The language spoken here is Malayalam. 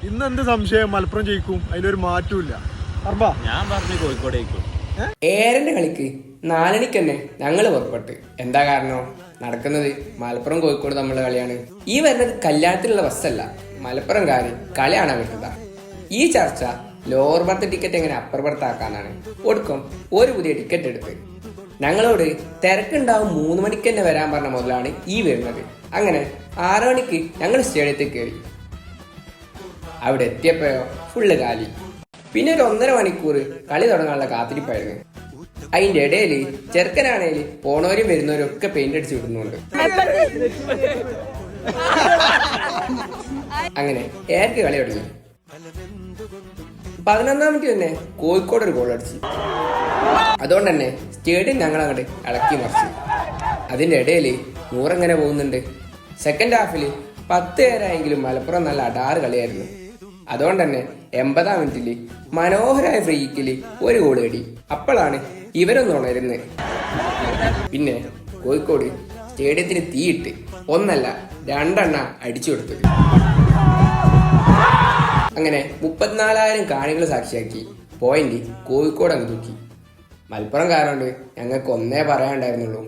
ഇന്ന് എന്ത് സംശയം മലപ്പുറം ജയിക്കും, അതിലൊരു മാറ്റമില്ല. ഞാൻ പറഞ്ഞു കോഴിക്കോട് ജയിക്കും. ഏരന്റെ കളിക്ക് 4 മണിക്ക് തന്നെ ഞങ്ങൾ പുറപ്പെട്ട്. എന്താ കാരണം? നടക്കുന്നത് മലപ്പുറം കോഴിക്കോട് തമ്മിലുള്ള കളിയാണ്. ഈ വരുന്നത് കല്യാണത്തിലുള്ള ബസ്സല്ല, മലപ്പുറംകാര് കളി കാണാൻ വരുന്നതാ. ഈ ചർച്ച ലോവർ ബർത്ത് ടിക്കറ്റ് എങ്ങനെ അപ്പർ ബർത്ത് ആക്കാനാണ്. ഒടുക്കം ഒരു പുതിയ ടിക്കറ്റ് എടുത്ത് ഞങ്ങളോട് തിരക്കുണ്ടാവും 3 മണിക്ക് തന്നെ വരാൻ പറഞ്ഞ മുതലാണ് ഈ വരുന്നത്. അങ്ങനെ 6 മണിക്ക് ഞങ്ങൾ സ്റ്റേഡിയത്തിൽ കയറി. അവിടെ എത്തിയപ്പോഴോ ഫുള്ള് കാലി. പിന്നെ ഒരു 1.5 മണിക്കൂർ കളി തുടങ്ങാനുള്ള കാത്തിരിപ്പായിരുന്നു. അതിന്റെ ഇടയിൽ ചെറുക്കനാണേല് പോണവരും വരുന്നവരും ഒക്കെ പെയിന്റ് അടിച്ച് വിടുന്നുണ്ട്. അങ്ങനെ ഏർക്ക് കളി തുടങ്ങി. 11-ാം മിനിറ്റ് തന്നെ കോഴിക്കോട് ഒരു ഗോൾ അടിച്ചു. അതുകൊണ്ട് തന്നെ സ്റ്റേഡിയം ഞങ്ങൾ അങ്ങോട്ട് ഇളക്കി മറിച്ചു. അതിന്റെ ഇടയിൽ 100 എങ്ങനെ പോകുന്നുണ്ട്. സെക്കൻഡ് ഹാഫിൽ 10 പേരായെങ്കിലും മലപ്പുറം നല്ല അടാറ് കളിയായിരുന്നു. അതുകൊണ്ട് തന്നെ 80-ാം മിനിറ്റിൽ മനോഹരമായ ഫ്രീ കിക്കിൽ ഒരു ഗോൾ നേടി. അപ്പോഴാണ് ഇവരൊന്നും ഉണരുന്നത്. പിന്നെ കോഴിക്കോട് സ്റ്റേഡിയത്തിന് തീയിട്ട് 1 അല്ല 2 എണ്ണ അടിച്ചു കൊടുത്തത്. അങ്ങനെ 34,000 കാണികൾ സാക്ഷിയാക്കി പോയിന്റ് കോഴിക്കോട് അങ്ങ് തൂക്കി. മലപ്പുറം കാരണം ഞങ്ങൾക്ക് ഒന്നേ പറയാനുണ്ടായിരുന്നുള്ളൂ.